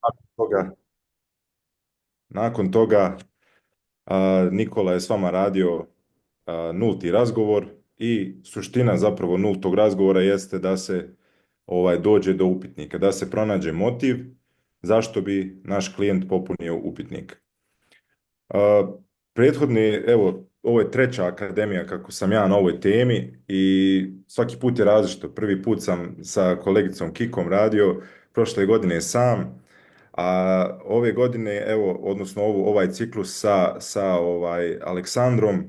Nakon toga, nakon toga, Nikola je s vama radio nulti razgovor i suština zapravo nultog razgovora jeste da se dođe do upitnika, da se pronađe motiv zašto bi naš klijent popunio upitnik. A, Prethodni, evo, ovo je treća akademija kako sam ja na ovoj temi i svaki put je različito. Prvi put sam sa kolegicom Kikom radio, prošle godine sam, a ove godine, evo, odnosno ovaj ciklus sa Aleksandrom,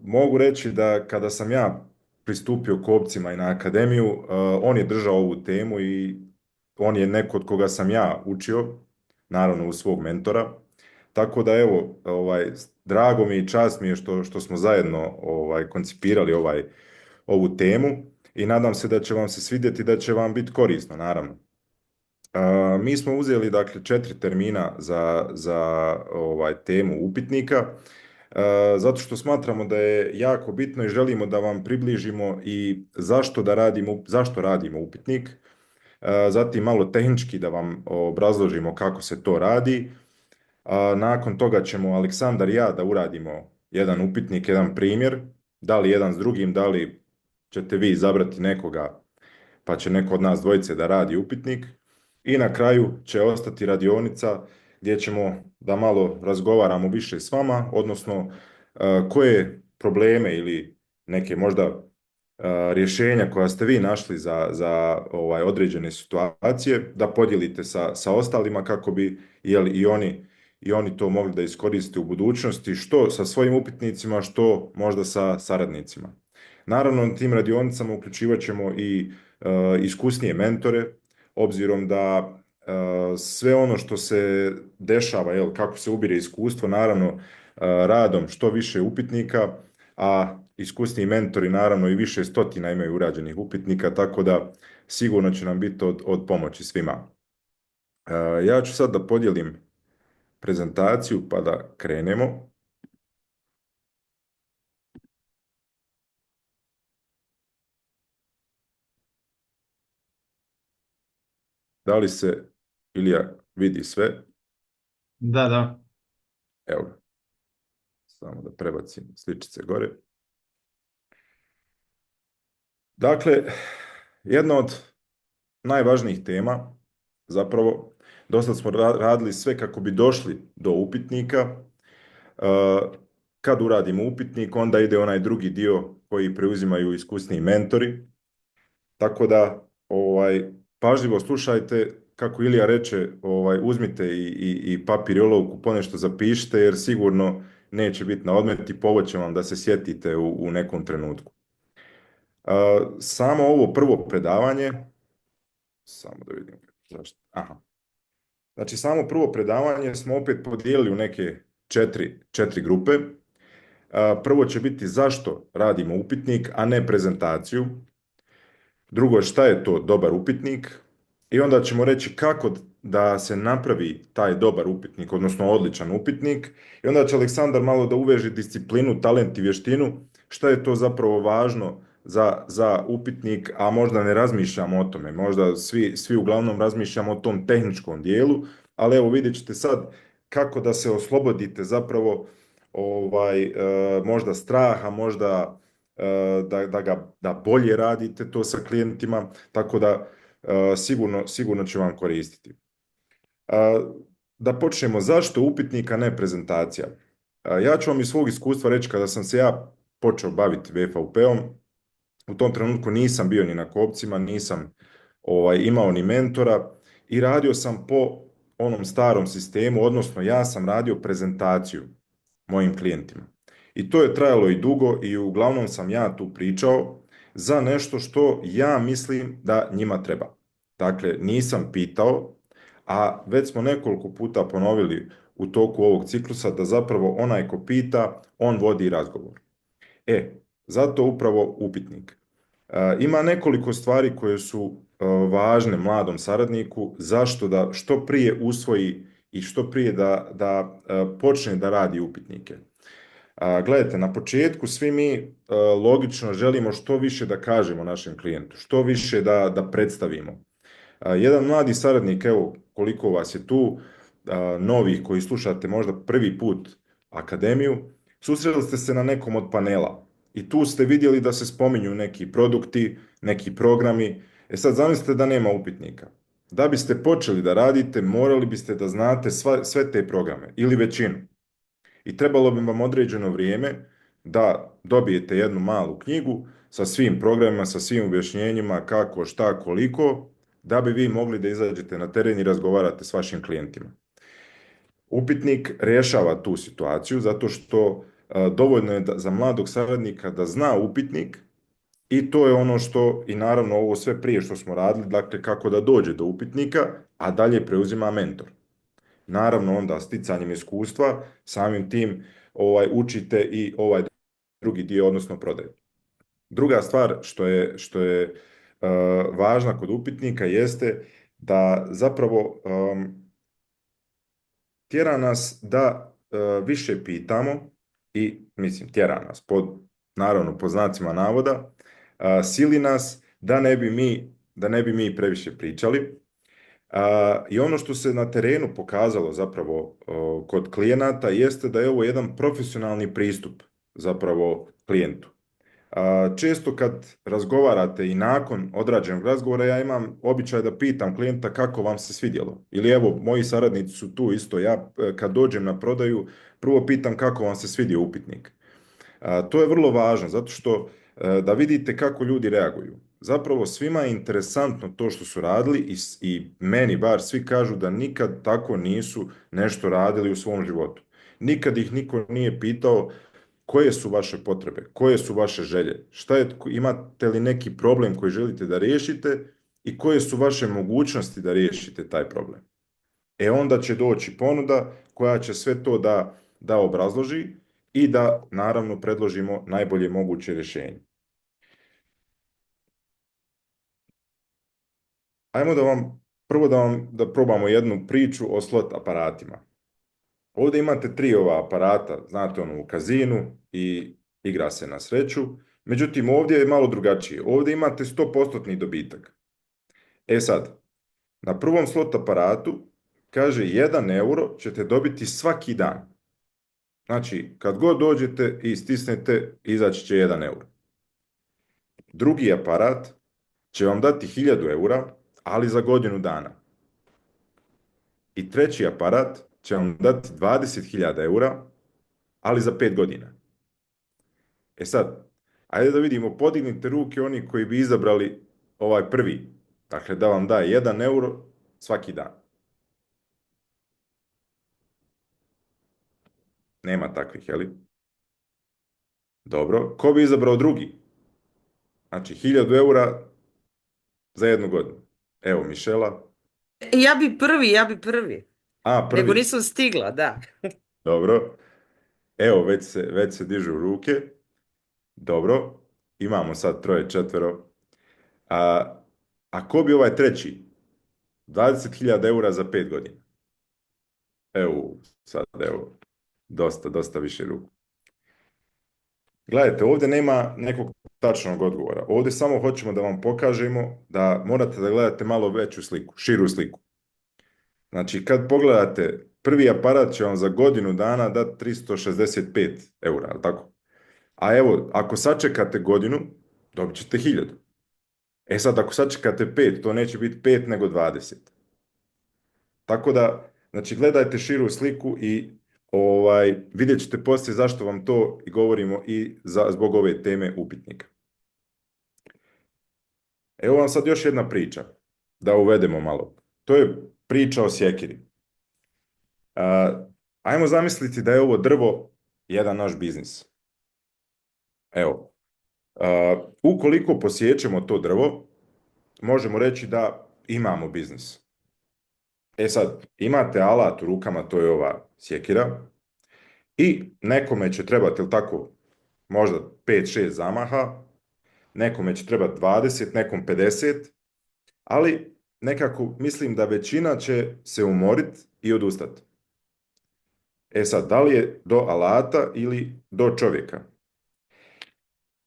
mogu reći da kada sam ja pristupio kopcima i na akademiju, on je držao ovu temu i on je neko od koga sam ja učio, naravno uz svog mentora. Tako da evo, drago mi i čast mi je što smo zajedno koncipirali ovu temu i nadam se da će vam se svidjeti, da će vam biti korisno, naravno. Mi smo uzeli dakle 4 termina za temu upitnika, zato što smatramo da je jako bitno i želimo da vam približimo i zašto radimo upitnik, zatim malo tehnički da vam obrazložimo kako se to radi, a nakon toga ćemo Aleksandar i ja da uradimo jedan upitnik, jedan primjer, da li jedan s drugim, da li ćete vi izabrati nekoga pa će neko od nas dvojice da radi upitnik. I na kraju će ostati radionica gdje ćemo da malo razgovaramo više s vama, odnosno koje probleme ili neke možda rješenja koja ste vi našli za određene situacije da podijelite sa ostalima kako bi i oni to mogli da iskoriste u budućnosti, što sa svojim upitnicima, što možda sa saradnicima. Naravno, na tim radionicama uključivat ćemo i iskusnije mentore, obzirom da sve ono što se dešava, kako se ubire iskustvo, naravno radom što više upitnika, a iskusniji mentori naravno i više stotina imaju urađenih upitnika, tako da sigurno će nam biti od pomoći svima. Ja ću sad da podijelim prezentaciju pa da krenemo. Da li se Ilija vidi sve? Da, da. Evo ga, samo da prebacim sličice gore. Dakle, jedna od najvažnijih tema, zapravo, dosta smo radili sve kako bi došli do upitnika. Kad uradimo upitnik, onda ide onaj drugi dio koji preuzimaju iskusniji mentori. Tako da, pažljivo slušajte, kako Ilija reče, uzmite i papir i olovku, ponešto zapišite, jer sigurno neće biti na odmet i pomoći će vam da se sjetite u nekom trenutku. Samo ovo prvo predavanje, samo da vidim zašto. Aha. Znači, samo prvo predavanje smo opet podijelili u neke četiri grupe. Prvo će biti zašto radimo upitnik, a ne prezentaciju. Drugo, šta je to dobar upitnik? I onda ćemo reći kako da se napravi taj dobar upitnik, odnosno odličan upitnik. I onda će Aleksandar malo da uveže disciplinu, talent i vještinu, šta je to zapravo važno za upitnik, a možda ne razmišljamo o tome. Možda svi uglavnom razmišljamo o tom tehničkom dijelu, ali evo vidjet ćete sad kako da se oslobodite zapravo možda straha, možda da bolje radite to sa klijentima, tako da sigurno će vam koristiti. Da počnemo, zašto upitnik, a ne prezentacija? Ja ću vam iz svog iskustva reći, kada sam se ja počeo baviti VFUP-om, u tom trenutku nisam bio ni na kopcima, nisam imao ni mentora i radio sam po onom starom sistemu, odnosno ja sam radio prezentaciju mojim klijentima. I to je trajalo i dugo i uglavnom sam ja tu pričao za nešto što ja mislim da njima treba. Dakle, nisam pitao, a već smo nekoliko puta ponovili u toku ovog ciklusa da zapravo onaj ko pita, on vodi razgovor. Zato upravo upitnik. Ima nekoliko stvari koje su važne mladom saradniku, zašto da što prije usvoji i što prije da počne da radi upitnike. Gledajte, na početku svi mi logično želimo što više da kažemo našem klijentu, što više da predstavimo. Jedan mladi saradnik, evo koliko vas je tu, novih koji slušate možda prvi put akademiju, susreli ste se na nekom od panela i tu ste vidjeli da se spominju neki produkti, neki programi. E sad zamislite da nema upitnika. Da biste počeli da radite, morali biste da znate sve te programe ili većinu. I trebalo bi vam određeno vrijeme da dobijete jednu malu knjigu sa svim programima, sa svim objašnjenjima kako, šta, koliko, da bi vi mogli da izađete na teren i razgovarate s vašim klijentima. Upitnik rješava tu situaciju zato što dovoljno je za mladog saradnika da zna upitnik i to je ono što, i naravno ovo sve prije što smo radili, dakle kako da dođe do upitnika, a dalje preuzima mentor. Naravno onda sticanjem iskustva, samim tim učite i ovaj drugi dio, odnosno prodaju. Druga stvar što je važna kod upitnika jeste da zapravo tjera nas da više pitamo i, mislim, tjera nas, naravno po znacima navoda, sili nas da ne bi mi previše pričali. I ono što se na terenu pokazalo zapravo kod klijenata jeste da je ovo jedan profesionalni pristup zapravo klijentu. Često kad razgovarate i nakon odrađenog razgovora, ja imam običaj da pitam klijenta kako vam se svidjelo. Ili evo, moji saradnici su tu isto. Ja kad dođem na prodaju, prvo pitam kako vam se svidio upitnik. To je vrlo važno, zato što da vidite kako ljudi reaguju. Zapravo svima je interesantno to što su radili i meni bar svi kažu da nikad tako nisu nešto radili u svom životu. Nikad ih niko nije pitao koje su vaše potrebe, koje su vaše želje, imate li neki problem koji želite da riješite i koje su vaše mogućnosti da riješite taj problem. E onda će doći ponuda koja će sve to da obrazloži i da naravno predložimo najbolje moguće rješenje. Ajmo da probamo jednu priču o slot aparatima. Ovdje imate 3 ova aparata, znate ono u kazinu i igra se na sreću. Međutim, ovdje je malo drugačije. Ovdje imate 100% dobitak. E sad, na prvom slot aparatu kaže 1 euro ćete dobiti svaki dan. Znači, kad god dođete i stisnete, izaći će 1 euro. Drugi aparat će vam dati 1000 eura, ali za godinu dana. I treći aparat će vam dati 20.000 eura, ali za 5 godina. E sad, ajde da vidimo, podignite ruke oni koji bi izabrali ovaj prvi. Dakle, da vam daje 1 euro svaki dan. Nema takvih, je li? Dobro. Ko bi izabrao drugi? Znači, 1000 eura za 1 godinu. Evo, Mišela. Ja bi prvi. A, Nego prvi. nisam stigla, da. Dobro. Evo, već se dižu ruke. Dobro. Imamo sad 3, 4. A ko bi ovaj treći? 20.000 eura za 5 godina. Evo, sad evo, dosta više ruku. Gledajte, ovdje nema nekog tačnog odgovora. Ovdje samo hoćemo da vam pokažemo da morate da gledate malo veću sliku, širu sliku. Znači, kad pogledate, prvi aparat će vam za godinu dana dati 365 eura, ali tako? A evo, ako sačekate godinu, dobit ćete 1000. E sad, ako sačekate 5, to neće biti 5 nego 20. Tako da, znači, gledajte širu sliku i vidjet ćete poslije zašto vam to i govorimo i zbog ove teme upitnika. Evo vam sad još jedna priča, da uvedemo malo. To je priča o sjekiri. Ajmo zamisliti da je ovo drvo jedan naš biznis. Evo, ukoliko posjećemo to drvo, možemo reći da imamo biznis. E sad, imate alat u rukama, to je ova sjekira, i nekome će trebati, ili tako, možda 5-6 zamaha, nekome će trebati 20, nekom 50, ali nekako mislim da većina će se umoriti i odustati. E sad, da li je do alata ili do čovjeka?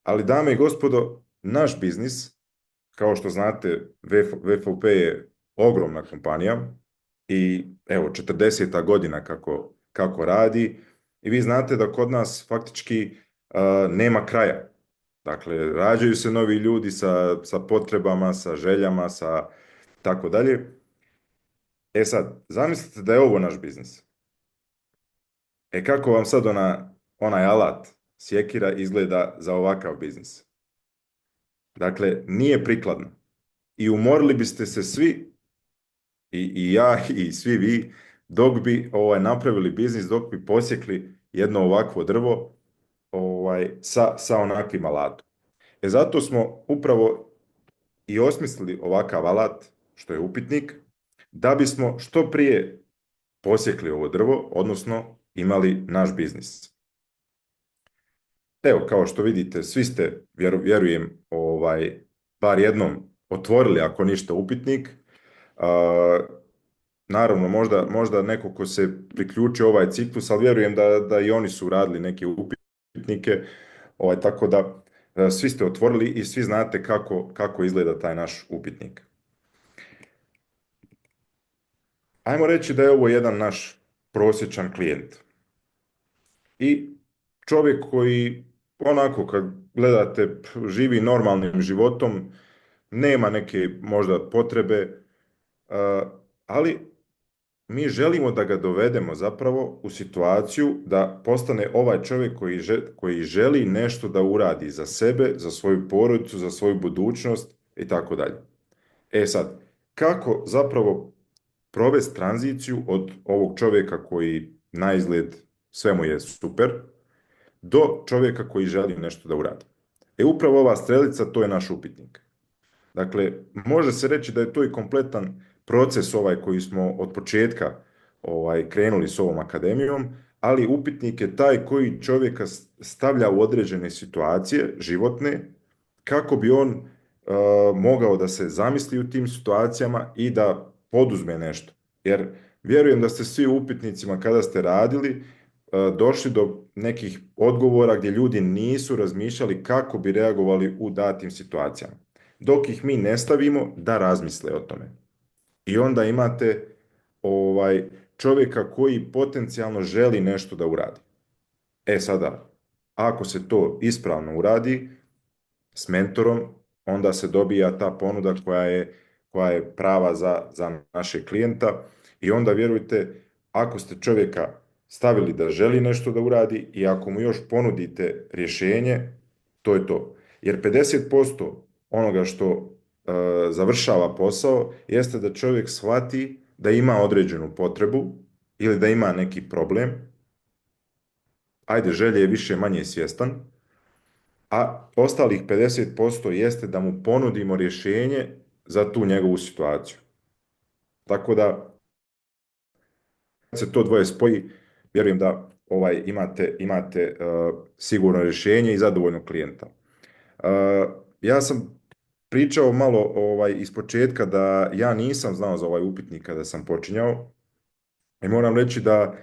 Ali, dame i gospodo, naš biznis, kao što znate, VFP je ogromna kompanija i evo 40. godina kako radi i vi znate da kod nas faktički nema kraja. Dakle, rađaju se novi ljudi sa potrebama, sa željama, sa tako dalje. E sad, zamislite da je ovo naš biznis. E kako vam sad onaj alat, sjekira izgleda za ovakav biznis? Dakle, nije prikladno. I umorili biste se svi, i ja i svi vi, dok bi napravili biznis, dok bi posjekli jedno ovakvo drvo sa onakvim alatom. E zato smo upravo i osmislili ovakav alat, što je upitnik, da bismo što prije posjekli ovo drvo, odnosno imali naš biznis. Evo, kao što vidite, svi ste, vjerujem, bar jednom otvorili, ako ništa, upitnik. Naravno, možda neko ko se priključio ovaj ciklus, ali vjerujem da i oni su radili neke upitnike, tako da svi ste otvorili i svi znate kako izgleda taj naš upitnik. Ajmo reći da je ovo jedan naš prosječan klijent. I čovjek koji, onako, kad gledate, živi normalnim životom, nema neke možda potrebe, ali mi želimo da ga dovedemo zapravo u situaciju da postane ovaj čovjek koji želi nešto da uradi za sebe, za svoju porodicu, za svoju budućnost i tako dalje. E sad, kako zapravo provesti tranziciju od ovog čovjeka koji na izgled sve mu je super, do čovjeka koji želi nešto da uradi? Upravo ova strelica, to je naš upitnik. Dakle, može se reći da je to i kompletan proces koji smo od početka krenuli s ovom akademijom, ali upitnik je taj koji čovjeka stavlja u određene situacije životne kako bi on mogao da se zamisli u tim situacijama i da poduzme nešto. Jer vjerujem da ste svi u upitnicima kada ste radili došli do nekih odgovora gdje ljudi nisu razmišljali kako bi reagovali u datim situacijama. Dok ih mi ne stavimo da razmisle o tome. I onda imate čovjeka koji potencijalno želi nešto da uradi. E sada, ako se to ispravno uradi s mentorom, onda se dobija ta ponuda koja je prava za našeg klijenta i onda vjerujte, ako ste čovjeka stavili da želi nešto da uradi i ako mu još ponudite rješenje, to je to. Jer 50% onoga što završava posao jeste da čovjek shvati da ima određenu potrebu ili da ima neki problem, ajde, želje je više manje svjestan, a ostalih 50% jeste da mu ponudimo rješenje za tu njegovu situaciju. Tako da, kad se to dvoje spoji, vjerujem da imate sigurno rješenje i zadovoljnog klijenta. Ja sam pričao malo iz početka da ja nisam znao za ovaj upitnik kada sam počinjao i moram reći da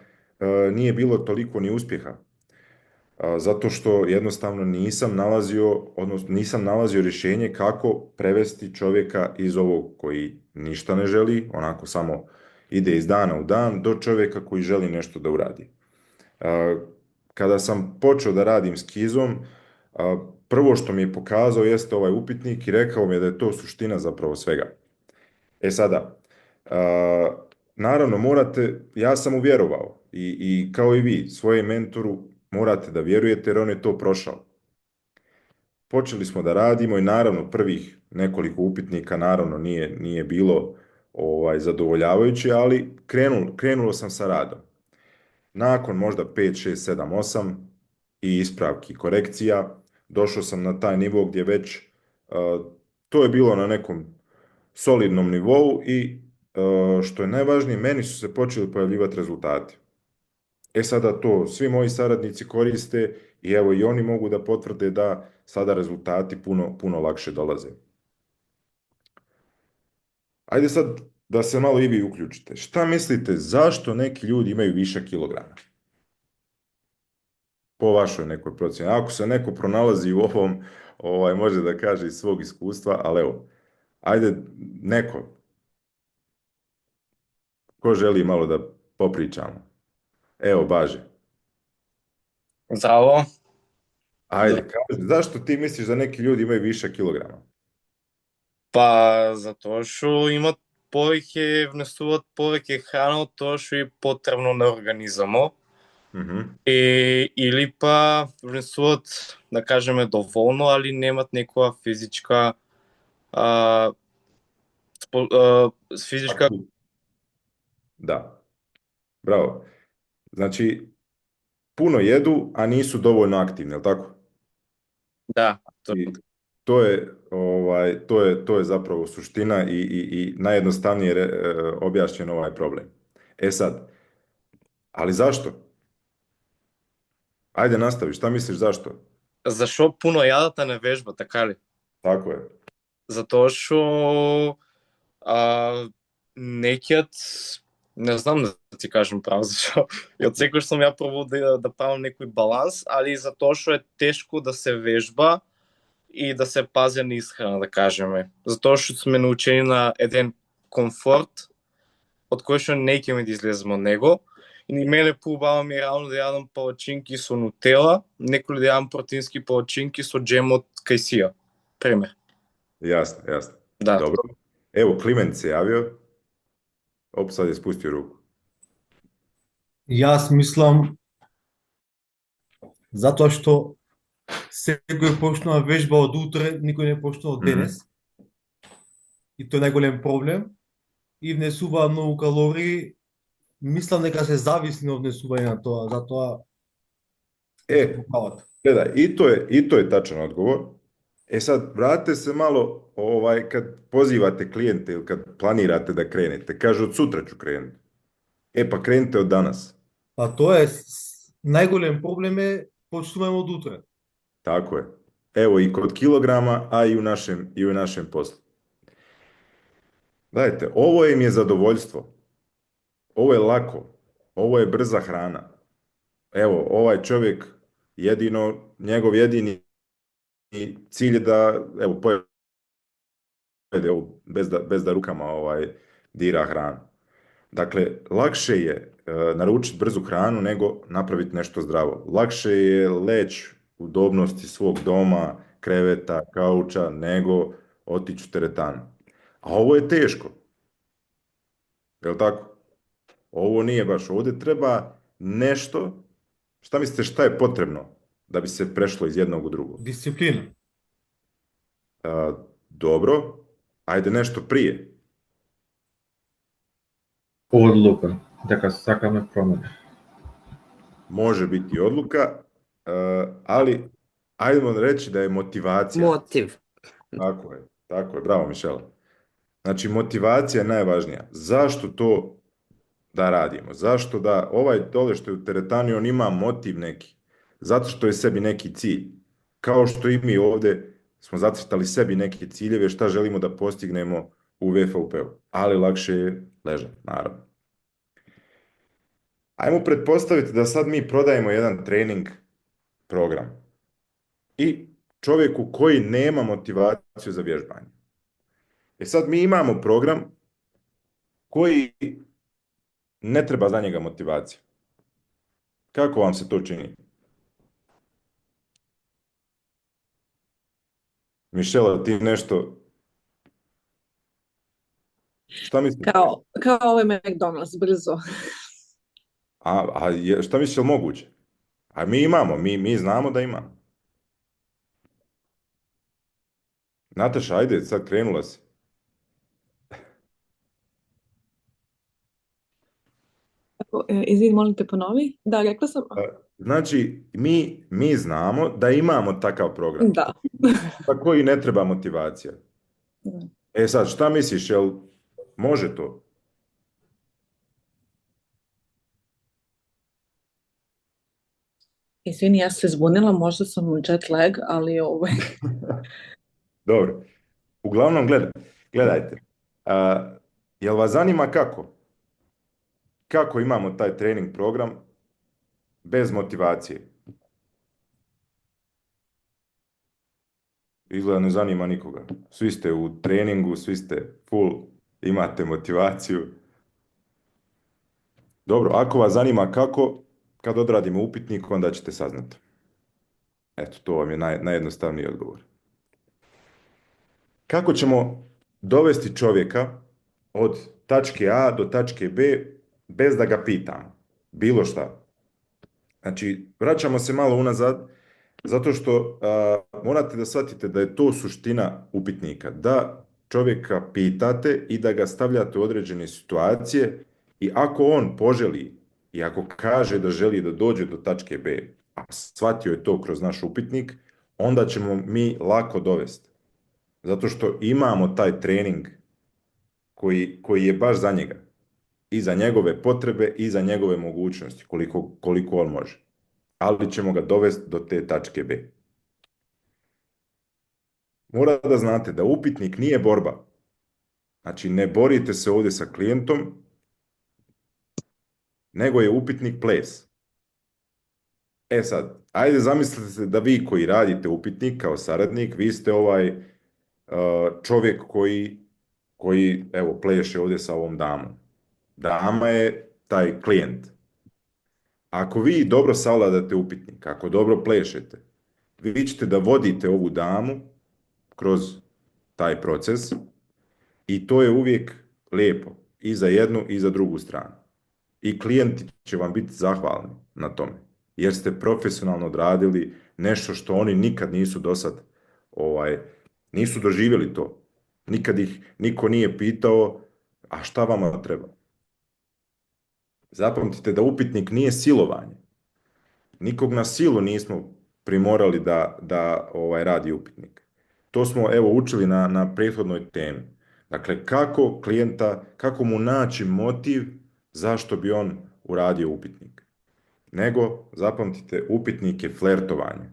nije bilo toliko ni uspjeha. Zato što jednostavno nisam nalazio rješenje kako prevesti čovjeka iz ovog koji ništa ne želi, onako samo ide iz dana u dan, do čovjeka koji želi nešto da uradi. Kada sam počeo da radim s Kizom, prvo što mi je pokazao jeste ovaj upitnik i rekao mi je da je to suština zapravo svega. E sada, naravno ja sam uvjerovao i kao i vi, svojem mentoru morate da vjerujete jer on je to prošao. Počeli smo da radimo i naravno prvih nekoliko upitnika naravno nije bilo zadovoljavajuće, ali krenulo sam sa radom. Nakon možda 5, 6, 7, 8 i ispravki, korekcija, došao sam na taj nivo gdje već to je bilo na nekom solidnom nivou i što je najvažnije, meni su se počeli pojavljivati rezultati. E sada to svi moji saradnici koriste i evo i oni mogu da potvrde da sada rezultati puno lakše dolaze. Ajde sad da se malo i vi uključite. Šta mislite, zašto neki ljudi imaju višak kilograma? Po vašoj nekoj procjeni. Ako se neko pronalazi u ovom, može da kaže iz svog iskustva, ali evo, ajde neko. Ko želi malo da popričamo? Evo, Baže. Здраво. Ajde, kaži, zašto ti misliš da neki ljudi imaju više kilograma? Па затоа што имат повеќе, внесуваат повеќе храна од тоа што е потребно на организамот. Mhm. Или па внесуваат, да кажеме, доволно, али немат некоја физичка физичка. Da, bravo. Znači, puno jedu, a nisu dovoljno aktivni, jel tako? Да, I to je zapravo suština i najjednostavnije objašnjen ovaj problem. E sad, ali zašto? Ajde nastavi, šta misliš zašto? Зашо пуно јадат, а не вежба, така ли? Tako je. Затоа што некиот, не знам да ти кажам право, зашо и од секој сум ја пробувал да правам некој баланс, али затоа што е тешко да се вежба и да се пази на исхрана, да кажеме. Затоа што сме научени на еден комфорт, од кој што не ќе ми да излезем од него. И мене поубава ми реално да јадам палачинки со нутела, некој да јадам протеински палачинки со джем од кајсија. Пример. Jasno, jasno. Да. Dobro. Evo, Kliment se javio. Op, sad je spustio ruku. Јас мислам затоа што секој почнува вежба од утре, никој не почнува од денес. И тоа е најголем проблем. И внесува многу калории. Мислам дека се зависни од внесување на тоа, затоа попават. Gledaj, i to je tačan odgovor. E sad, vratite se malo kad pozivate klijente ili kad planirate da krenete. Kažu, od sutra ću krenuti. E pa krenite od danas. Па тоа е најголем проблем е почнуваме од утре. Tako je. Evo i kod kilograma, a i u našem poslu. Gledajte, ovo im je zadovoljstvo. Ovo je lako. Ovo je brza hrana. Evo, ovaj čovjek njegov jedini cilj je da, evo, pojede ovo, bez da rukama dira hranu. Dakle, lakše je naručiti brzu hranu nego napraviti nešto zdravo. Lakše je leći u udobnosti svog doma, kreveta, kauča, nego otići u teretanu. A ovo je teško. Je li tako? Ovo nije baš. Ovdje treba nešto. Šta mislite šta je potrebno da bi se prešlo iz jednog u drugo? Дисциплина. Dobro. Ajde nešto prije. Одлука, дека сакаме промена. Može biti odluka, ali ajdemo reći da je motivacija. Motiv. Tako je, bravo Mišela. Znači motivacija je najvažnija. Zašto to da radimo? Zašto da ovaj dole što je u teretani on ima motiv neki? Zato što je sebi neki cilj. Kao što i mi ovdje smo zacrtali sebi neke ciljeve šta želimo da postignemo u VFUP-u. Ali lakše je ležati, naravno. Ajmo pretpostaviti da sad mi prodajemo jedan trening program i čovjeku koji nema motivaciju za vježbanje. E sad mi imamo program koji ne treba za njega motivacija. Kako vam se to čini? Mišela, ti nešto... Šta misliš? Kao ovaj McDonald's, brzo. Šta misliš je moguće? A mi imamo, mi znamo da imamo. Nataša, ajde, sad krenula si. Izvini, molim te ponovi. Da, rekla sam. Znači, mi znamo da imamo takav program. Da. Za koji ne treba motivacija. Da. E sad, šta misliš, jel može to? Izvini, ja se zbunila, možda sam u jet lag, ali Dobro. Uglavnom, gledajte. Jel vas zanima kako? Kako imamo taj trening program bez motivacije? Izgleda ne zanima nikoga. Svi ste u treningu, svi ste full, imate motivaciju. Dobro, ako vas zanima kako, kad odradimo upitnik, onda ćete saznati. Eto, to vam je najjednostavniji odgovor. Kako ćemo dovesti čovjeka od tačke A do tačke B bez da ga pitamo? Bilo šta. Znači, vraćamo se malo unazad, zato što morate da shvatite da je to suština upitnika, da čovjeka pitate i da ga stavljate u određene situacije i ako on poželi i ako kaže da želi da dođe do tačke B, a shvatio je to kroz naš upitnik, onda ćemo mi lako dovesti. Zato što imamo taj trening koji je baš za njega. I za njegove potrebe i za njegove mogućnosti, koliko on može. Ali ćemo ga dovesti do te tačke B. Mora da znate da upitnik nije borba. Znači, ne borite se ovdje sa klijentom, nego je upitnik ples. E sad, ajde zamislite da vi koji radite upitnik kao saradnik, vi ste čovjek koji evo, pleše ovdje sa ovom damom. Dama je taj klijent. Ako vi dobro savladate upitnik, ako dobro plešete, vi ćete da vodite ovu damu kroz taj proces i to je uvijek lijepo i za jednu i za drugu stranu. I klijenti će vam biti zahvalni na tome, jer ste profesionalno odradili nešto što oni nikad nisu dosad, nisu doživjeli to. Nikad ih niko nije pitao, a šta vama treba? Zapamtite da upitnik nije silovanje. Nikog na silu nismo primorali da radi upitnik. To smo evo učili na prethodnoj temi. Dakle, kako mu naći motiv zašto bi on uradio upitnik. Nego, zapamtite, upitnik je flertovanje.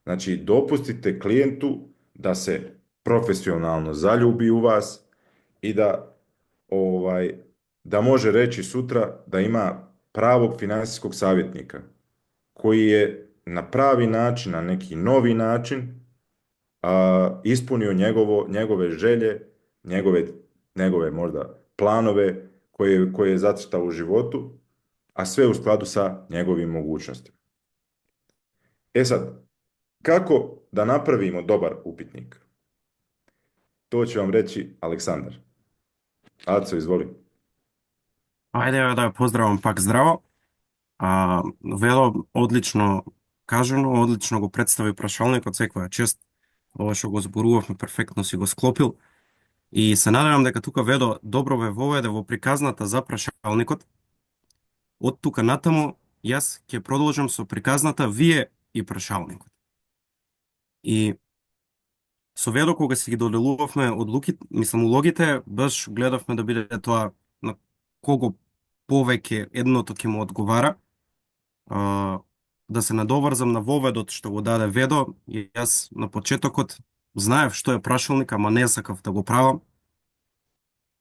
Znači, dopustite klijentu da se profesionalno zaljubi u vas i da može reći sutra da ima pravog financijskog savjetnika koji je na pravi način, na neki novi način ispunio njegove želje, njegove možda planove koje je zacrtao u životu, a sve u skladu sa njegovim mogućnostima. E sad, kako da napravimo dobar upitnik? To će vam reći Aleksandar. Aco, izvoli. Ajde да поздравам пак здраво. Вело одлично кажано, одлично го представи прашалникот, секоја чест. Ова што го зборувавме перфектно си го склопил. И се надевам дека тука Ведо добро ве воведе во приказната за прашалникот. Од тука натаму јас ќе продолжам со приказната вие и прашалникот. И со Ведо кога си ги доделувавме улогите, баш гледавме да биде тоа на кого повеќе едното ќе му одговара. Да се надоврзам на воведот што го даде Ведо, и јас на почетокот знаев што е прашалник, ама не сакав да го правам.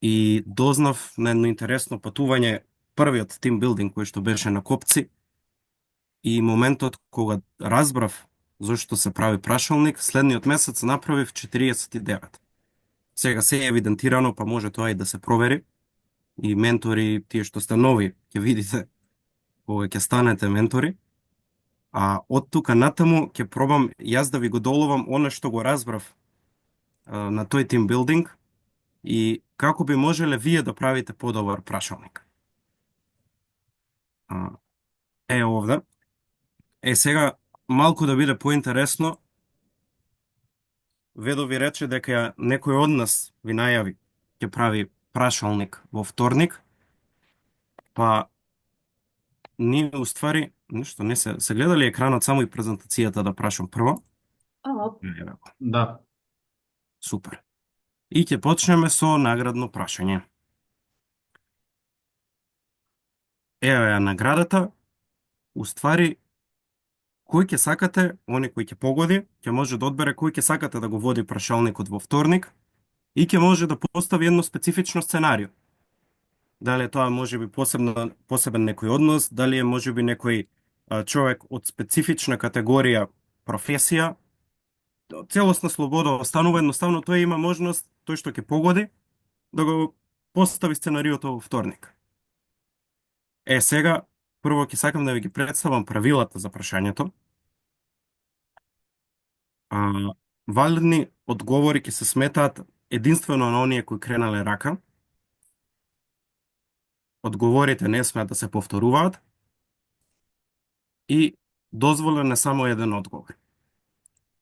И дознав на едно интересно патување, првиот тимбилдинг кој што беше на Копци, и моментот кога разбрав зошто се прави прашалник, следниот месец направив 49. Сега се е евидентирано, па може тоа и да се провери. И ментори, тие што сте нови, ќе видите кога ќе станете ментори. А од тука натаму ќе пробам јас да ви го доловам оно што го разбрав на тој тимбилдинг и како би можеле вие да правите подобар прашалник. Е овде. Сега малку да биде поинтересно, Ведо ви рече дека некој од нас ви најави ќе прави прашалник во вторник, па ние уствари, нешто не се гледали екранот само и презентацијата да прашам прво? Да. Супер. И ќе почнеме со наградно прашање. Ева ја наградата, уствари кој ќе сакате, оне кој ќе погоди, ќе може да одбере кој ќе сакате да го води прашалникот во вторник и ќе може да постави едно специфично сценарио. Дали тоа може би посебен некој однос, дали е може би некој човек од специфична категорија професија. Целосна слобода останува, едноставно тој има можност, тој што ќе погоди, да го постави сценариото во вторник. Сега, прво ќе сакам да ви ги представам правилата за прашањето. Валидни одговори ќе се сметаат единствено на оние кои кренале рака. Одговорите не смеат да се повторуваат и дозволен е само еден одговор.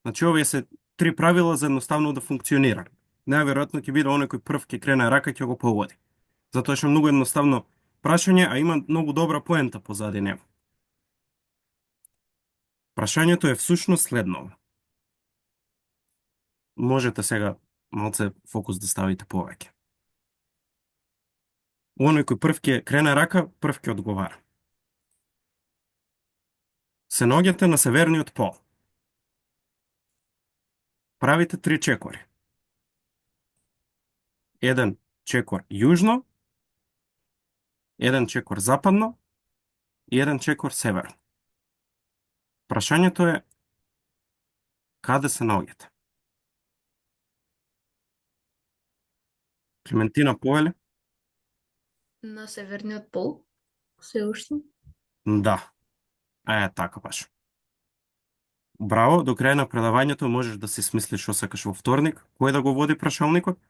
Значи, овие се 3 правила за едноставно да функционира. Најверојатно ќе биде оној кој прв ќе крене рака ќе го погоди. Затоа што е многу едноставно прашање, а има многу добра поента позади него. Прашањето е всушност следново. Можете сега малце фокус да ставите повеќе. Оној кој прв ќе крене рака, прв ќе одговара. Се наоѓате на северниот пол. Правите 3 чекори. Еден чекор јужно, еден чекор западно и еден чекор северно. Прашањето е каде се наоѓате? Клементина Повеле? На северниот пол, се уште. Да. Така баш. Браво, до крај на предавањето можеш да си смислиш што сакаш во вторник, кој да го води прашалникот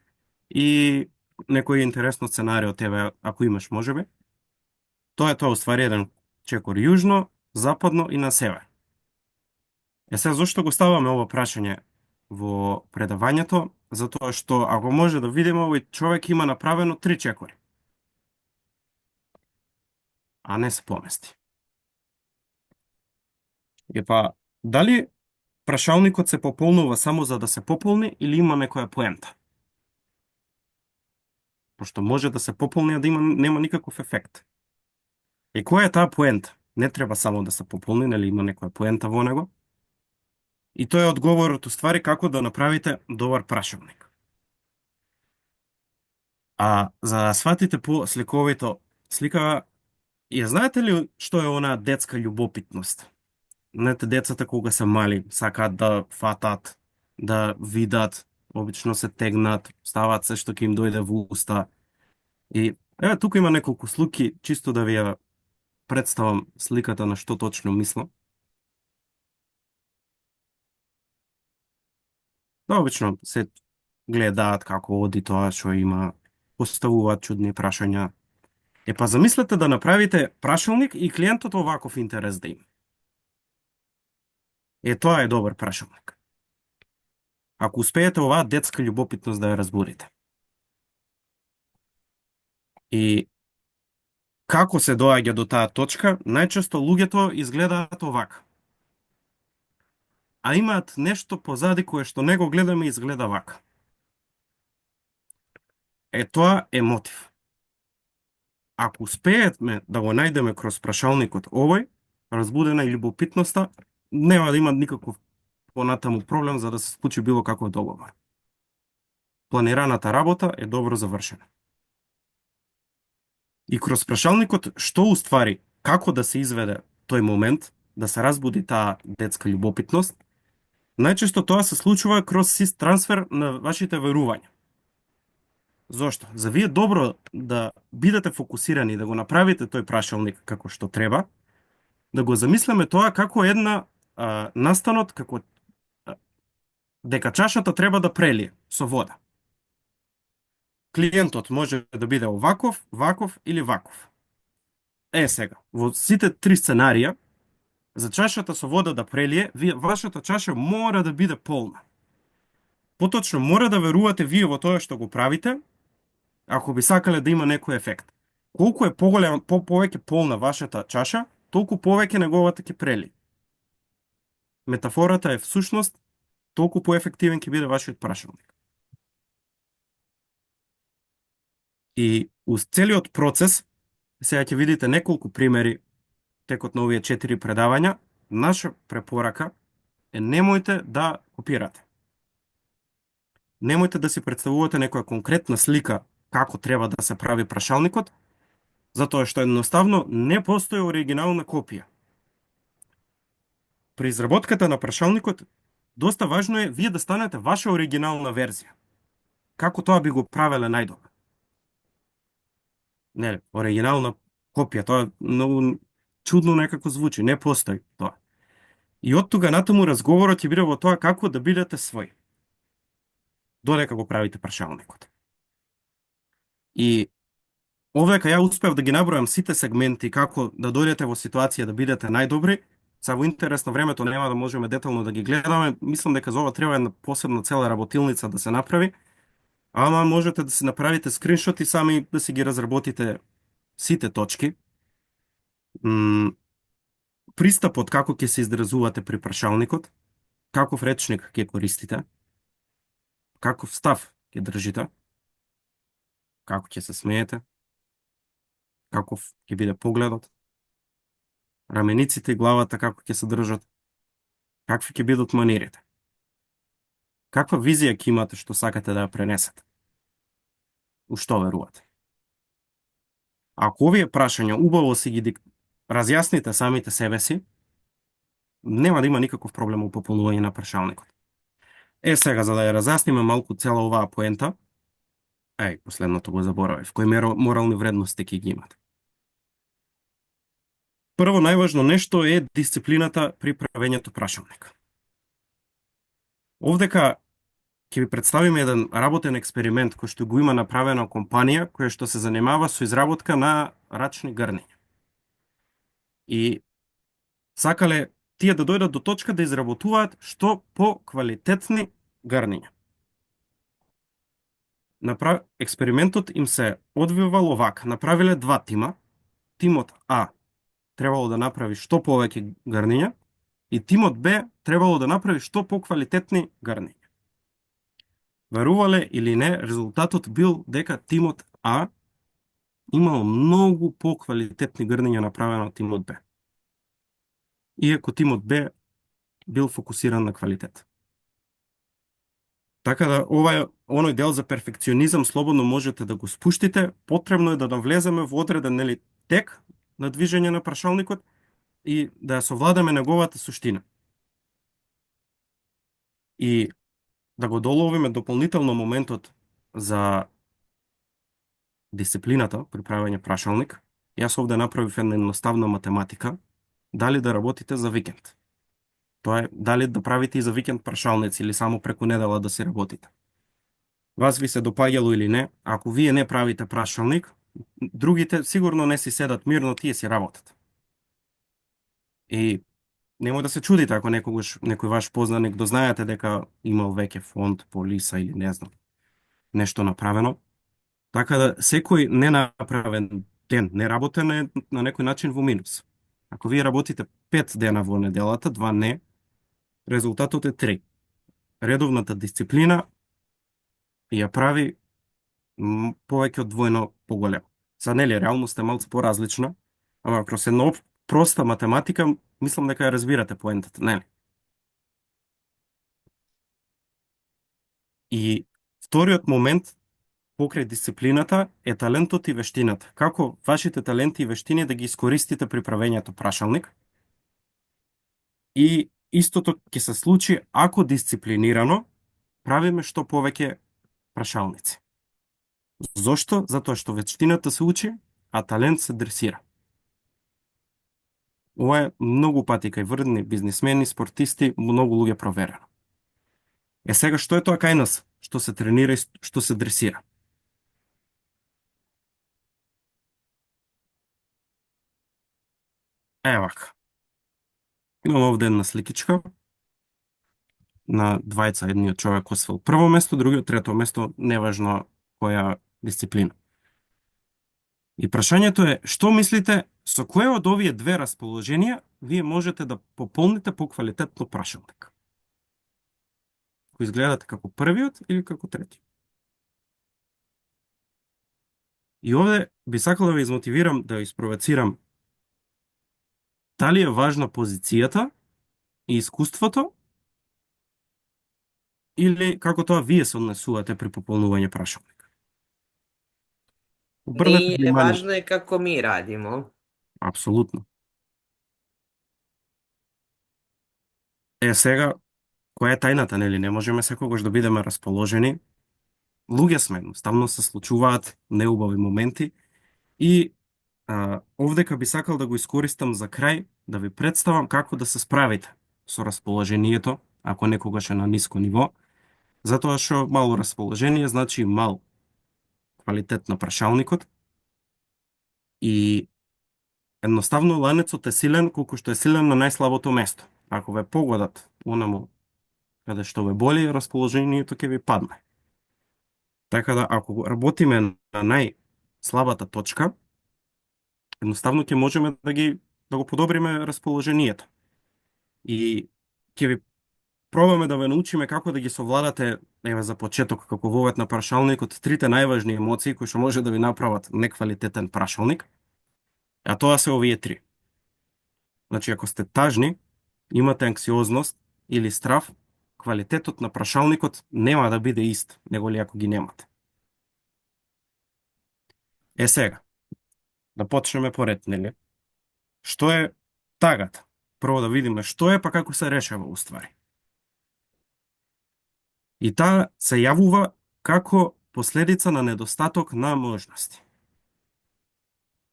и некој интересно сценарио тебе, ако имаш, можеби. Тоа е уствари еден чекор јужно, западно и на север. Сега, зошто го ставаме ова прашање во предавањето? Затоа што, ако може да видиме, овој човек има направено 3 чекори. А не се помести. Дали прашалникот се пополнува само за да се пополни или има некоја поента? Пошто може да се пополни, а да нема никаков ефект. И која е таа поента? Не треба само да се пополни, нели има некоја поента во него? И тој е одговорот уствари како да направите добар прашалник. За да сватите по сликовито слика, ја знаете ли што е онаа детска љубопитност? Знаете, децата кога се мали, сакаат да фатат, да видат, обично се тегнат, стават се што ќе им дојде во уста. И тука има неколку слики, чисто да ви ја представам сликата на што точно мислам. Да, обично се гледаат како оди тоа што има, поставуваат чудни прашања. Замислете да направите прашалник и клиентот оваков интерес да има. Тоа е добар прашалник. Ако успеете оваа детска љубопитност да ја разбудите. И како се доаѓа до таа точка, најчесто луѓето изгледаат овака. А имаат нешто позади кое што не го гледаме и изгледа вака. Тоа е мотив. Ако успееме да го најдеме кроз прашалникот овој, разбудена и љубопитноста, нема да има никаков понатаму проблем за да се случи било каков договор. Планираната работа е добро завршена. И кроз прашалникот што уствари, како да се изведе тој момент, да се разбуди таа детска љубопитност, најчесто тоа се случува кроз трансфер на вашите верувања. Зошто? За вие добро да бидете фокусирани и да го направите тој прашалник како што треба, да го замислиме тоа како една настанот, како дека чашата треба да прелие со вода. Клиентот може да биде оваков, ваков или ваков. Сега, во сите 3 сценарија, за чашата со вода да прелие, вашата чаша мора да биде полна. Поточно, мора да верувате вие во тоа што го правите, ако би сакале да има некој ефект. Колку е повеќе полна вашата чаша, толку повеќе неговата ќе прелие. Метафората е всушност толку поефективен ќе биде вашиот прашалник. И уз целиот процес, сега ќе видите неколку примери текот на овие 4 предавања, наша препорака е немојте да копирате. Немојте да си представувате некоја конкретна слика како треба да се прави прашалникот, затоа што едноставно не постои оригинална копија. При изработката на прашалникот, доста важно е вие да станете ваша оригинална верзија. Како тоа би го правеле најдобро? Оригинална копија. Тоа многу чудно некако звучи, не постои тоа. И од тога натаму разговорот ќе биде во тоа како да бидете свој, додека го правите прашалникот. И овдека ја успев да ги набројам сите сегменти како да дојдете во ситуација да бидете најдобри. Са во интерес на времето нема да можеме детално да ги гледаме. Мислам дека за ова треба една посебна цела работилница да се направи. Ама можете да си направите скриншот и сами да си ги разработите сите точки. Пристапот како ќе се изразувате при прашалникот, каков речник ќе користите, каков став ќе држите, како ќе се смеете, каков ќе биде погледот, рамениците и главата како ќе се држат, какви ќе бидат манирите, каква визија ќе имате што сакате да ја пренесете, у што верувате. Ако овие прашања убаво си ги разјасните самите себе си, нема да има никаков проблем у пополнување на прашалникот. Сега, за да ја разјасниме малку цела оваа поента, последното го заборавив, кои морални вредности ќе ги имате. Прво, најважно нешто е дисциплината при правењето прашалник. Овдека ќе ви представиме еден работен експеримент кој што го има направена компанија која што се занимава со изработка на рачни грниња. И сакале тие да дојдат до точка да изработуваат што поквалитетни грниња. Експериментот им се одвивал овака. Направиле два тима. Тимот А требало да направи што повеќе грниња и тимот Б требало да направи што поквалитетни грниња. Верувале или не, резултатот бил дека тимот А имал многу поквалитетни грниња направено од тимот Б. Иако тимот Б бил фокусиран на квалитет. Така да, оној дел за перфекционизам слободно можете да го спуштите. Потребно е да навлеземе во одреден тек на движење на прашалникот и да ја совладаме неговата суштина. И да го доловиме дополнително моментот за дисциплината при правење прашалник, јас овде направив една едноставна математика, дали да работите за викенд. Тоа е дали да правите и за викенд прашалници или само преку недела да си работите. Вас ви се допаѓало или не, ако вие не правите прашалник, другите сигурно не си седат мирно, тие си работат. И немој да се чудите ако некој ваш познаник дознаете дека имал веќе фонд, полиса или не знам, нешто направено. Така да секој ненаправен ден, неработен е на некој начин во минус. Ако вие работите 5 дена во неделата, 2 не, резултатот е 3. Редовната дисциплина ја прави повеќе од двојно поголемо. Са нели, реалноста е малку поразлична, ама кроз една проста математика, мислам дека ја разбирате поентата, нели? И вториот момент покрај дисциплината е талентот и вештината. Како вашите таленти и вештини да ги искористите при правењето прашалник. И истото ќе се случи ако дисциплинирано правиме што повеќе прашалници. Зошто? Затоа што вештината се учи, а талент се дресира. Ова е многу пати кај врдни бизнисмени, спортисти, многу луѓе проверено. Сега што е тоа кај нас? Што се тренира и што се дресира? Вака. Имам овде една сликичка на двајца, едниот човек освоил прво место, другиот трето место, неважно која дисциплина. И прашањето е, што мислите, со кое од овие две расположенија вие можете да пополните поквалитетно прашалник? Кој изгледате како првиот или како трети? И овде би сакал да ве измотивирам, да испровоцирам дали е важна позицијата и искуството или како тоа вие се однесувате при пополнување прашалник. Не е важно е како ми радимо. Апсолутно. Сега, која е тајната, нели? Не можеме секогаш да бидеме расположени. Луѓе сме, едноставно се случуваат неубави моменти и Овдека би сакал да го искористам за крај, да ви представам како да се справите со расположението, ако некогаш е на ниско ниво, затоа што мало расположение значи мал квалитет на прашалникот и едноставно ланецот е силен колку што е силен на најслабото место. Ако ве погодат онаму каде што ве боли, расположението ќе ви падне. Така да, ако работиме на најслабата точка, едноставно ќе можеме да го подобриме расположението. И ќе ви пробаме да ве научиме како да ги совладате, еве за почеток, како во овој на прашалникот, трите најважни емоции кои што може да ви направат неквалитетен прашалник, а тоа се овие три. Значи, ако сте тажни, имате анксиозност или страв, квалитетот на прашалникот нема да биде ист, неголи ако ги немате. Сега, да почнеме поред, нели? Што е тагата? Прво да видиме што е, па како се решава уствари. И таа се јавува како последица на недостаток на можности.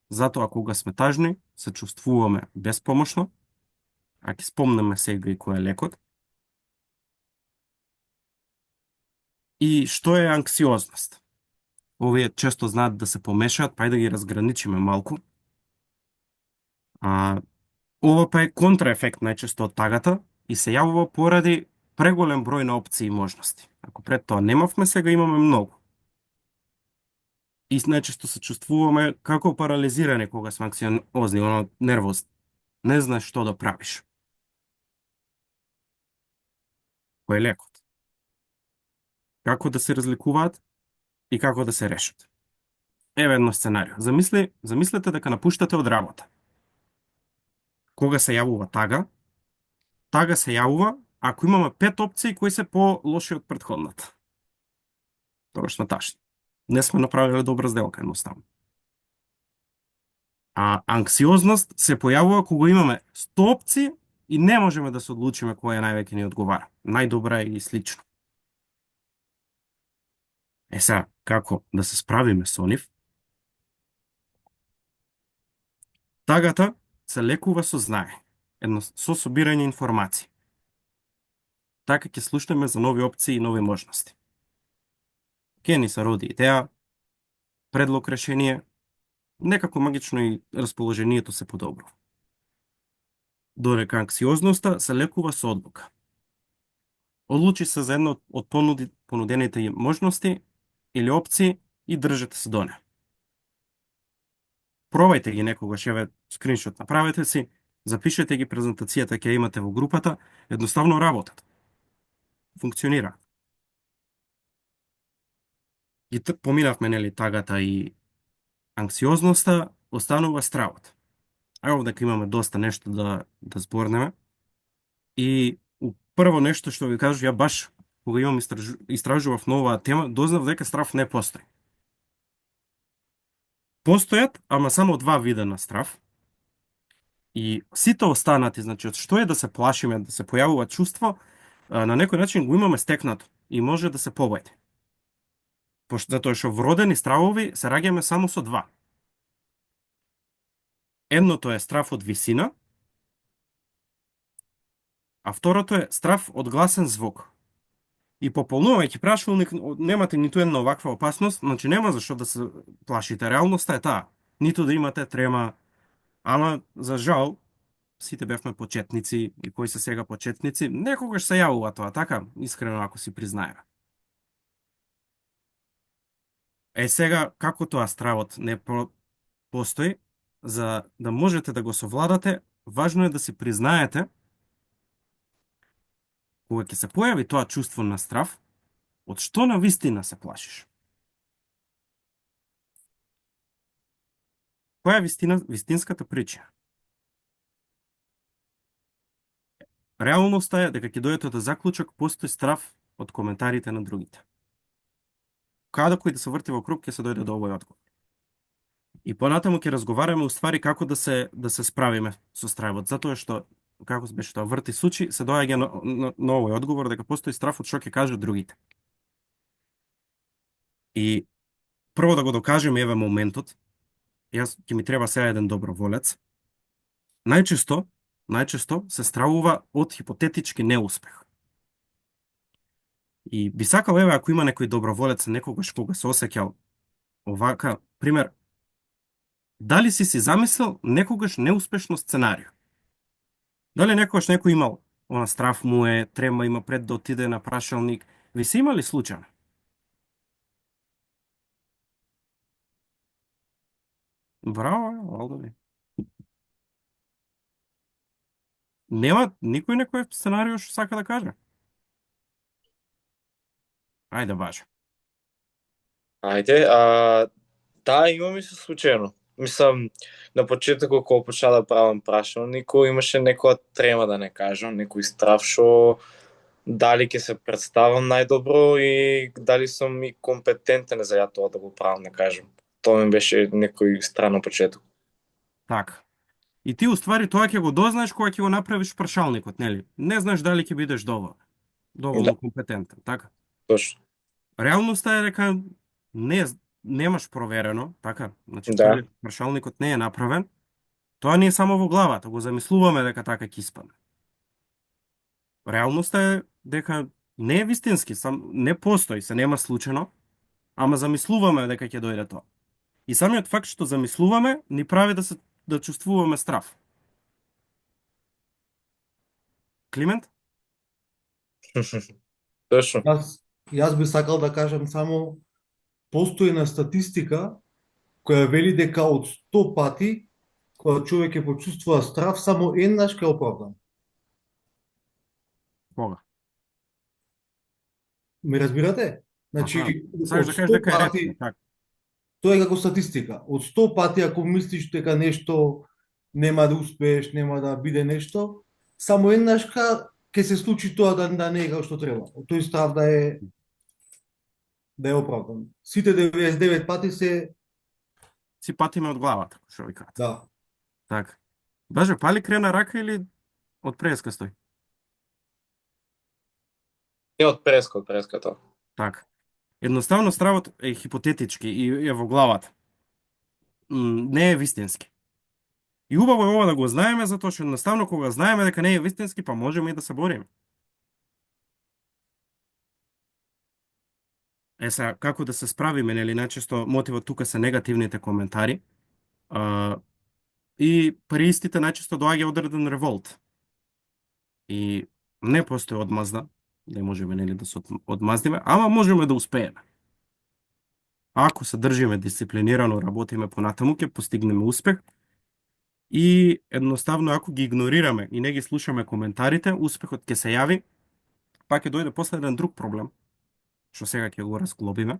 Затоа кога сме тажни, се чувствуваме беспомошно, а ќе спомнеме сега и кој е лекот. И што е анксиозност? Овие често знаат да се помешаат, па и да ги разграничиме малку. Ова па е контраефект најчесто од тагата и се јавува поради преголем број на опции и можности. Ако пред тоа немавме, сега имаме многу. И најчесто се чувствуваме како парализирани кога сме анксиозни, нервозни. Не знаеш што да правиш. Кој е лекот? Како да се разликуваат и како да се решат? Еве едно сценарио. Замислете дека напуштате од работа. Кога се јавува тага? Тага се јавува ако имаме 5 опции кои се по-лоши од претходната. Точно ташно. Не сме направиле добра сделка, едноставно. А анксиозност се појавува кога имаме 100 опции и не можеме да се одлучиме која највеќе ни одговара. Најдобра и слично. Сега, како да се справиме со нив? Тагата се лекува со знае, со собирање информации. Така ќе слушнеме за нови опции и нови можности. Ке ни се роди идеја, предлог решение, некако магично и расположението се подобро. Додека анксиозноста се лекува со одлука. Одлучи се за една од понудените можности или опции и држете се до неа. Пробајте ги некогаш, еве скриншот направете си, запишете ги презентацијата ќе имате во групата, едноставно работат. Функционира. И поминавме нели тагата и анксиозноста, останува стравот. А овдека имаме доста нешто да зборнеме. И прво нешто што ви кажу, ја баш кога имам истражував на оваа тема, дознав дека страв не постои. Постојат, ама само два вида на страв. И сите останати, значи, од што е да се плашиме, да се појавува чувство, на некој начин го имаме стекнато и може да се побојте. Затоа што вродени стравови се раѓаме само со два. Едното е страв од висина, а второто е страв од гласен звук. И пополнувајќи прашалник, немате ниту една оваква опасност, значи нема зашто да се плашите. Реалноста е таа. Ниту да имате трема, ама за жал, сите бевме почетници и кои се сега почетници, некогаш се јавува тоа, така, искрено ако си признаеме. Сега, како тоа стравот не постои, за да можете да го совладате, важно е да си признаете кога ќе се појави тоа чувство на страв, од што на вистина се плашиш? Која е вистинската причина? Реалноста е дека ќе дојдете до заклучок, постои страв од коментарите на другите. Каде кој да се врти во круг, ќе се дојде до овој одговор. И понатаму ќе разговараме уствари како да се справиме со стравот, затоа што како беше тоа врти сучи, се доаѓа на овој одговор дека постои страв од што ќе кажат другите. И прво да го докажеме, еве моментот, Јас ќе ми треба сега еден доброволец. Најчесто се стравува од хипотетички неуспех. И би сакал, еве, ако има некој доброволец некогаш кога се осеќал овака, пример, дали си замислил некогаш неуспешно сценарио? Дали некогаш некој имал она страв му е, трема има пред да отиде на прашалник? Ви се имали случај? Браво, Алдови. Нема никој некој сценарио што сака да каже? Ајде, баш. Ајде, да, има ми се случајно. Мислам, на почетокот кога почна да правам прашалнико, имаше некоја трема да не кажам, некој страв што дали ќе се представам најдобро и дали сум и компетентен за ја тоа да го правам, да кажам. Тоа ми беше некој стран на почеток. Така. И ти уствари тоа ќе го дознаеш кога ќе го направиш прашалникот, нели? Не знаеш дали ќе бидеш доволно компетентен, така? Точно. Реалноста е дека немаш проверено, така? Значи, Да. прашалникот не е направен. Тоа не е само во главата, го замислуваме дека така ќе испадне. Реалноста е дека не е вистински, не постои, се нема случајно, ама замислуваме дека ќе дојде тоа. И самиот факт што замислуваме ни прави да чувствуваме страв. Климент? Точно. Јас би сакал да кажам само постои една статистика која вели дека од 100 пати кога човек ќе почувствува страв, само еднаш ќе оправдан. Кога? Ме разбирате? Значи, сакаш да кажеш дека е ретко, така. Тоа е како статистика. Од 100 пати ако мислиш дека нешто нема да успееш, нема да биде нешто, само еднаш ќе се случи тоа да не е како што треба. Тој страв да е оправдан. Сите 99 пати си патиме од главата, што ви кажат. Да. Така. Баже, пали крена рака или од преска стои? Не од преска тоа. Така. Едноставно стравот е хипотетички и е во главата. Не е вистински. И убаво е ова да го знаеме, затоа што едноставно кога знаеме дека не е вистински, па можеме и да се бориме. Сега, како да се справиме, нели, најчесто мотивот тука се негативните коментари. И при истите најчесто доаѓа одреден револт. И не постои одмазда, не можеме, нели, да се одмаздиме, ама можеме да успееме. Ако се држиме дисциплинирано, работиме понатаму, ќе постигнеме успех. И едноставно, ако ги игнорираме и не ги слушаме коментарите, успехот ќе се јави, па ќе дојде после еден друг проблем, што сега ќе го разглобиме.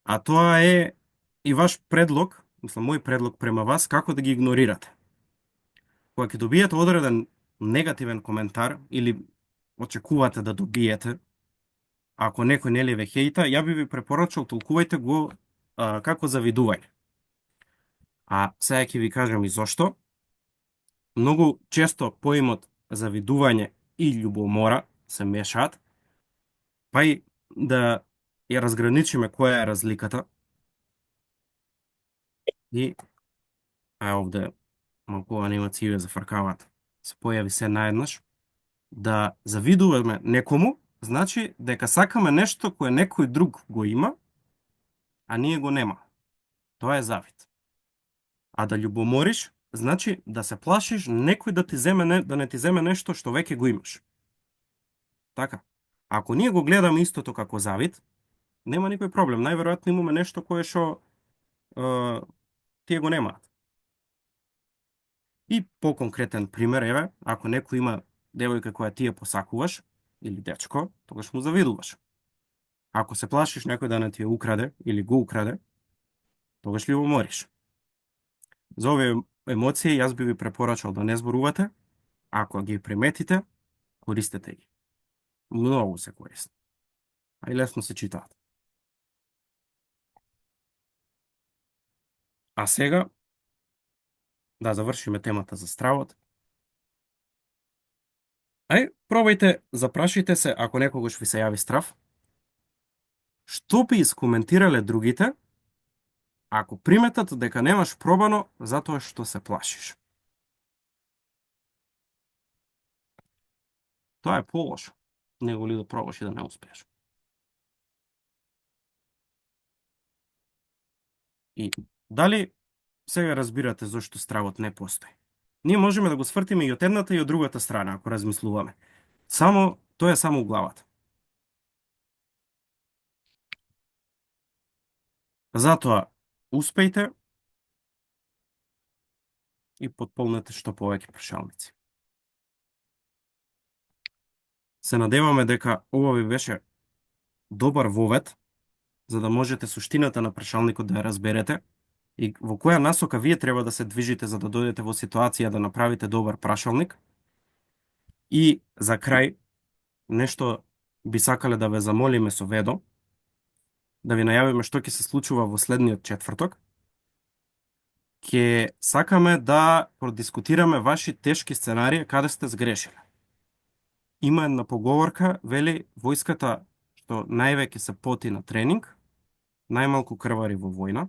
А тоа е и ваш предлог, мислам, мој предлог према вас, како да ги игнорирате. Кога ќе добиете одреден негативен коментар или очекувате да добиете, ако некој нели ве хејта, ја би ви препорачал толкувајте го како завидување. А сега ќе ви кажам и зошто. Многу често поимот завидување и љубомора се мешаат, па и да ја разграничиме која е разликата. И овде малку анимације зафркаваат. Се појави се наеднаш. Да завидуваме некому, значи дека сакаме нешто кое некој друг го има, а ние го нема. Тоа е завид. А да љубомориш, значи да се плашиш некој да не ти земе нешто што веќе го имаш. Така. Ако ние го гледаме истото како завид, нема никој проблем. Најверојатно имаме нешто кое што тие го немаат. И по-конкретен пример, еве, ако некој има девојка која ти ја посакуваш, или дечко, тогаш му завидуваш. Ако се плашиш некој да не ти ја украде, или го украде, тогаш љубомориш. За овие емоции јас би ви препорачал да не зборувате, ако ги приметите, користете ги. Многу се користи. А и лесно се читаат. А сега, да завршиме темата за стравот. Пробајте, запрашајте се, ако некогаш ви се јави страв, што би искоментирале другите, ако приметат дека немаш пробано затоа што се плашиш. Тоа е полошо, него ли да пробаш и да не успееш. И дали сега разбирате зошто стравот не постои? Ние можеме да го свртиме и од едната и од другата страна, ако размислуваме. Тоа е само у главата. Затоа, успејте и потполнете што повеќе прашалници. Се надеваме дека ова ви беше добар вовед, за да можете суштината на прашалникот да ја разберете и во која насока вие треба да се движите за да дојдете во ситуација да направите добар прашалник. И за крај, нешто би сакале да ве замолиме со Ведо, да ви најавиме што ќе се случува во следниот четврток. Ќе сакаме да продискутираме ваши тешки сценарии каде сте сгрешиле. Има една поговорка, вели војската што највеќе се поти на тренинг, најмалку крвари во војна.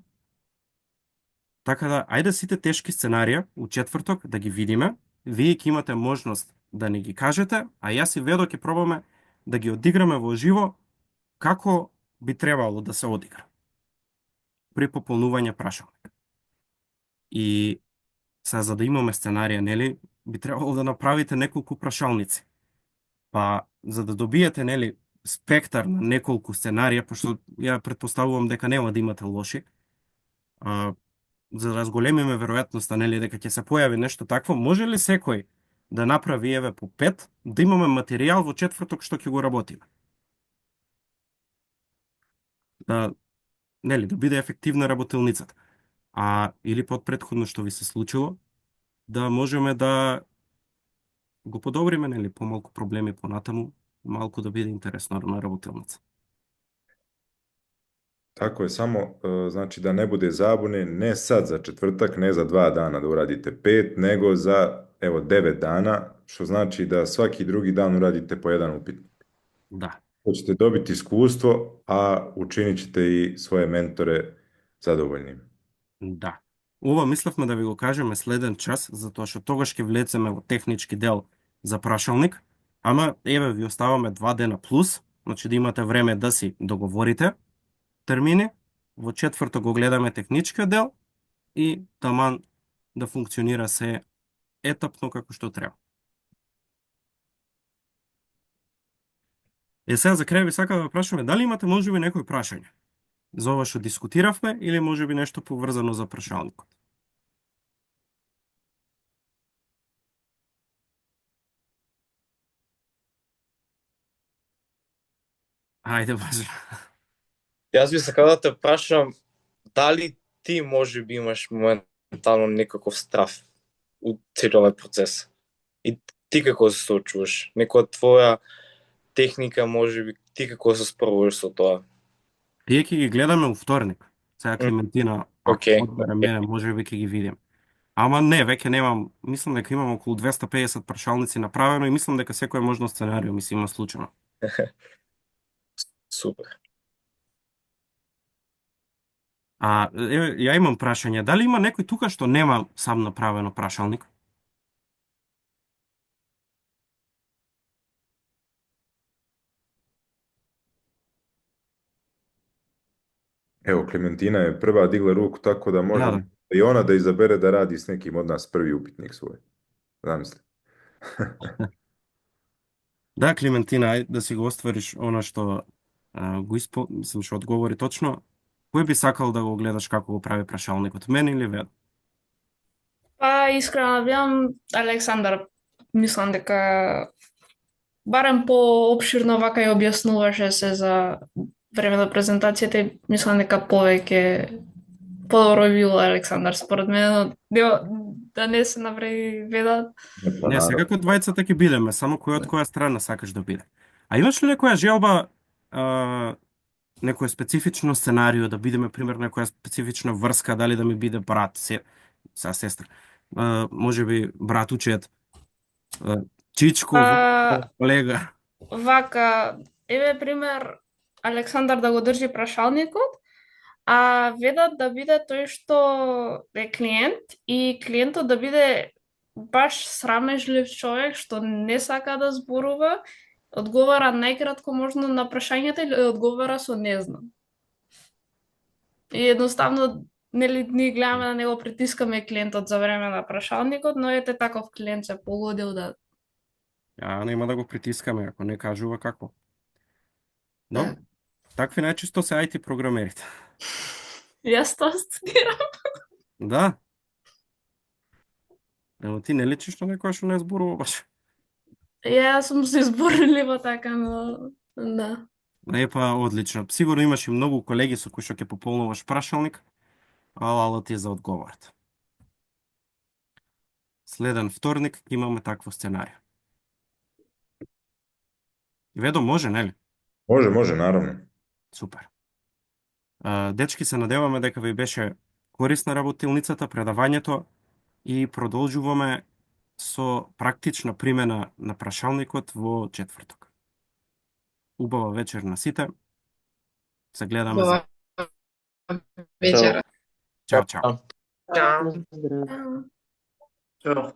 Така да, ајде сите тешки сценарија у четврток да ги видиме, вие ќе имате можност да ни ги кажете, а јас и Ведо ќе пробаме да ги одиграме во живо како би требало да се одигра при пополнување прашалник. И сега за да имаме сценарија, нели, би требало да направите неколку прашалници. Па за да добиете, нели, спектар на неколку сценарија, пошто ја претпоставувам дека нема да имате лоши, за да разголемиме веројатноста, нели, дека ќе се појави нешто такво, може ли секој да направи еве по 5, да имаме материјал во четврток што ќе го работиме? Да, нели, да биде ефективна работилницата. Или подпретходно што ви се случило, да можеме да го подобриме, нели, помалку проблеми понатаму, малку да биде интересно на работилница. Тако е, само значи да не буде забуне, не сад за четвртак, не за 2 дана да урадите 5, него за 9 дana, што значи да сваки други дан урадите по jedan upitnik. Да. Hoćete dobiti iskustvo, a učinit ćete i svoje mentore zadovoljnim. Да. Ова мислевме да ви го кажеме следен час, затоа што тогаш ќе влецеме во технички дел за прашалник, ама еве ви оставаме 2 дена плюс, значи да имате време да си договорите термини, во четврток го гледаме техничкиот дел и таман да функционира се етапно како што треба. Сега за крај ви сакам да прашаме дали имате можеби некои прашања за ова што дискутиравме или можеби нешто поврзано за прашалникот. Ајде, боже. Јас би сакал да те прашам дали ти можеби имаш моментално некаков страв у целиот процес. И ти како се соочуваш? Некоја твоја техника можеби ти како се справуваш со тоа? Тие ќе ги гледаме у вторник. Сега Клементина, ако Океј, одбере мене, можеби ќе ги видим. Ама не, веќе немам, мислам дека имам околу 250 прашалници направено и мислам дека секој можно сценарио ми се има случено. Супер. Ја имам прашање. Дали има некој тука што нема сам направено прашалник? Evo, Klementina je prva digla ruku, tako da može Da. i ona da izabere da radi s nekim od nas prvi upitnik svoj. Zamisli. Да, Клементина, ајде да си го оствариш она што мислам што одговори точно. Кој би сакал да го гледаш како го прави прашалникот, мене или Ведо? Па, искрено да бидам, Александар, мислам дека барем по-обширно вака ја објаснуваше се за време на презентацијата и мислам дека повеќе подобро би било Александар според мене, да не се направи Веда. Не, секако двајцата ќе бидеме, само кој од која страна сакаш да биде. А имаш ли некоја желба, некој специфично сценарио, да бидеме, пример, некоја специфична врска, дали да ми биде брат, сестра, може би брат учет, чичко, колега. Вака, еве пример, Александар да го држи прашалникот, а ведат да биде тој што е клиент и клиентот да биде баш срамежлив човек што не сака да зборува, одговара најкратко можно на прашањата или одговара со не знам. И едноставно, нели, ние гледаме да не го притискаме клиентот за време на прашалникот, но ете таков клиент се погодил да... Нема да го притискаме, ако не кажува какво. Но, такви најчесто се IT програмерите. Јас тоа студирам. Да. Емо ти не личиш на некоја што не зборува баш. Јас сум се изборилива така, но да. Одлично. Сигурно имаш и многу колеги со кои што ќе пополнуваш прашалник, ала ти за одговорат. Следен вторник имаме такво сценарија. Ведо, може, нели? Може, наравно. Супер. Дечки, се надеваме дека ви беше корисна работилницата, предавањето и продолжуваме со практична примена на прашалникот во четврток. Убава вечер на сите. Се гледаме за... Вечера. Чао, чао. Чао. Чао.